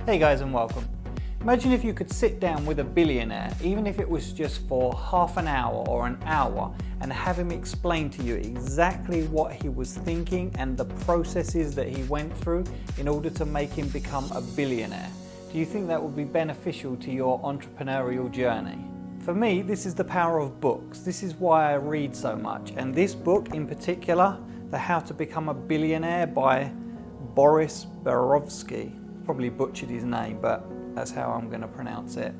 Hey guys, and welcome. Imagine if you could sit down with a billionaire, even if it was just for half an hour or an hour, and have him explain to you exactly what he was thinking and the processes that he went through in order to make him become a billionaire. Do you think that would be beneficial to your entrepreneurial journey? For me, this is the power of books. This is why I read so much. And this book in particular, The How to Become a Billionaire by Boris Berezovsky. Probably butchered his name, but that's how I'm going to pronounce it.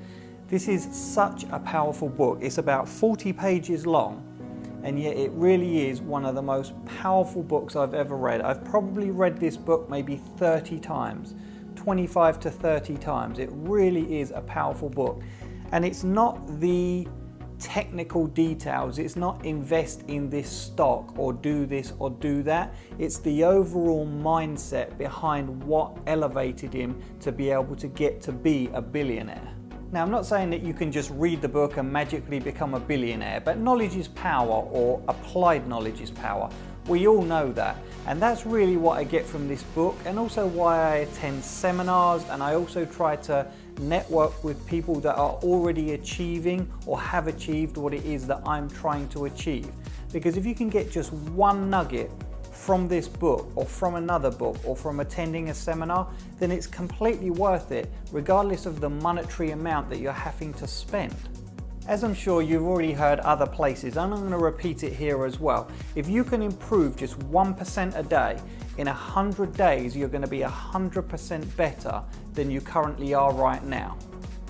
This is such a powerful book. It's about 40 pages long, and yet it really is one of the most powerful books I've ever read. I've probably read this book maybe 30 times, 25 to 30 times. It really is a powerful book. And it's not the technical details, it's not invest in this stock or do this or do that. It's the overall mindset behind what elevated him to be able to get to be a billionaire. Now, I'm not saying that you can just read the book and magically become a billionaire, but knowledge is power, or applied knowledge is power. We all know that, and that's really what I get from this book, and also why I attend seminars, and I also try to network with people that are already achieving or have achieved what it is that I'm trying to achieve. Because if you can get just one nugget from this book or from another book or from attending a seminar, then it's completely worth it, regardless of the monetary amount that you're having to spend. As I'm sure you've already heard other places, and I'm going to repeat it here as well, if you can improve just 1% a day, in 100 days you're going to be 100% better than you currently are right now.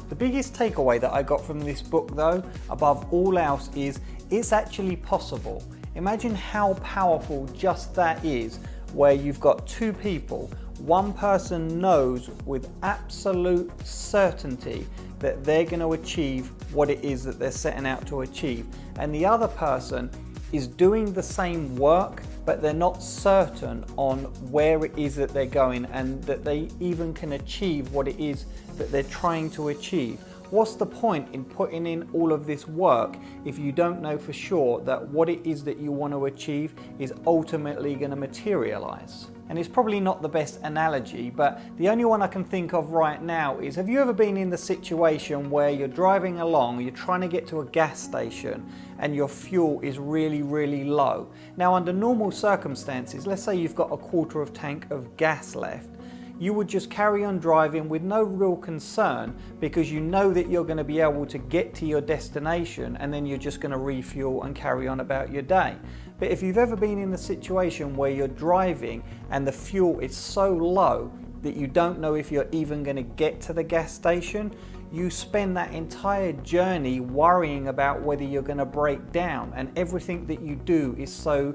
The biggest takeaway that I got from this book though, above all else, is it's actually possible. Imagine how powerful just that is, where you've got two people. One person knows with absolute certainty that they're going to achieve what it is that they're setting out to achieve, and the other person is doing the same work, but they're not certain on where it is that they're going and that they even can achieve what it is that they're trying to achieve. What's the point in putting in all of this work if you don't know for sure that what it is that you want to achieve is ultimately going to materialize? And it's probably not the best analogy, but the only one I can think of right now is, have you ever been in the situation where you're driving along, you're trying to get to a gas station and your fuel is really low? Now, under normal circumstances, let's say you've got a quarter of tank of gas left, you would just carry on driving with no real concern, because you know that you're going to be able to get to your destination, and then you're just going to refuel and carry on about your day. But if you've ever been in the situation where you're driving and the fuel is so low that you don't know if you're even going to get to the gas station, you spend that entire journey worrying about whether you're going to break down, and everything that you do is so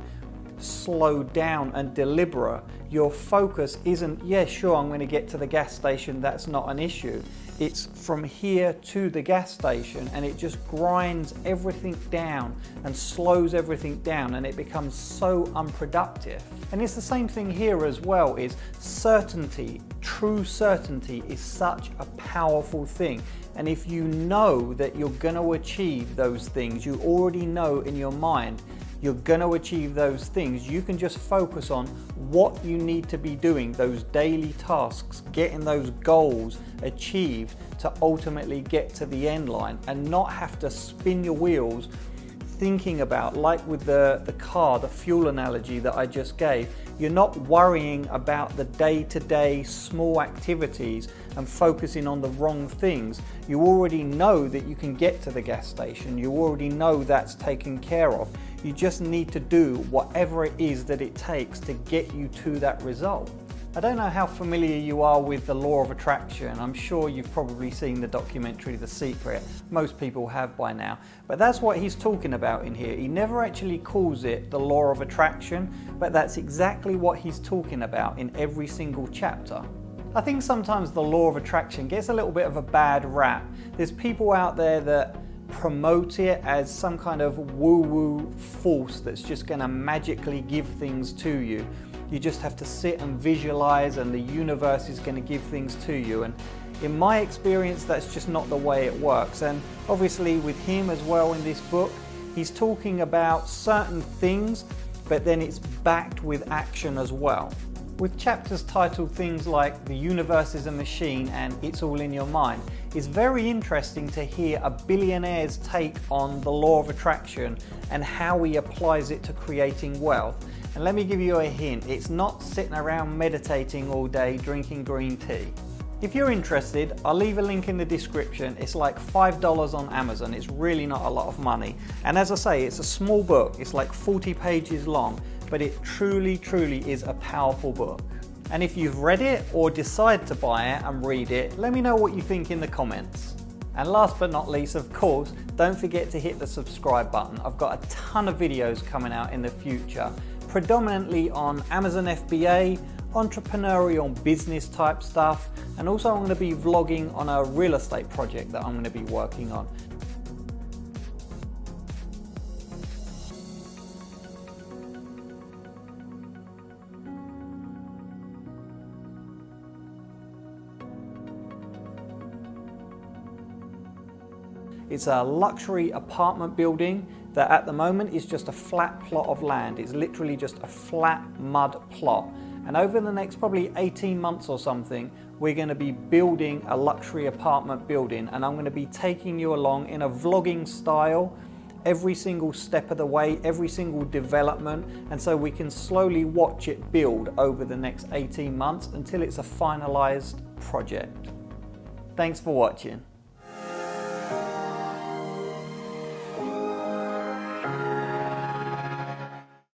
slowed down and deliberate. Your focus isn't, yeah, sure, I'm going to get to the gas station, that's not an issue. It's from here to the gas station, and it just grinds everything down and slows everything down, and it becomes so unproductive. And it's the same thing here as well, is certainty. True certainty is such a powerful thing. And if you know that you're going to achieve those things, you already know in your mind you're going to achieve those things, you can just focus on what you need to be doing, those daily tasks, getting those goals achieved to ultimately get to the end line, and not have to spin your wheels thinking about, like with the car, the fuel analogy that I just gave. You're not worrying about the day-to-day small activities and focusing on the wrong things. You already know that you can get to the gas station. You already know that's taken care of. You just need to do whatever it is that it takes to get you to that result. I don't know how familiar you are with the law of attraction. I'm sure you've probably seen the documentary The Secret. Most people have by now. But that's what he's talking about in here. He never actually calls it the law of attraction, but that's exactly what he's talking about in every single chapter. I think sometimes the law of attraction gets a little bit of a bad rap. There's people out there that promote it as some kind of woo-woo force that's just going to magically give things to you. You just have to sit and visualize, and the universe is going to give things to you. And in my experience, that's just not the way it works. And obviously with him as well in this book, he's talking about certain things, but then it's backed with action as well. With chapters titled things like The Universe is a Machine and It's All in Your Mind, it's very interesting to hear a billionaire's take on the law of attraction and how he applies it to creating wealth. And let me give you a hint, it's not sitting around meditating all day drinking green tea. If you're interested, I'll leave a link in the description. It's like $5 on Amazon. It's really not a lot of money. And as I say, it's a small book. It's like 40 pages long, but it truly is a powerful book. And if you've read it or decide to buy it and read it, let me know what you think in the comments. And last but not least, of course, don't forget to hit the subscribe button. I've got a ton of videos coming out in the future, predominantly on Amazon FBA, entrepreneurial business type stuff, and also I'm going to be vlogging on a real estate project that I'm going to be working on. It's a luxury apartment building that at the moment is just a flat plot of land. It's literally just a flat mud plot. And over the next probably 18 months or something, we're going to be building a luxury apartment building, and I'm going to be taking you along in a vlogging style every single step of the way, every single development, and so we can slowly watch it build over the next 18 months until it's a finalized project. Thanks for watching.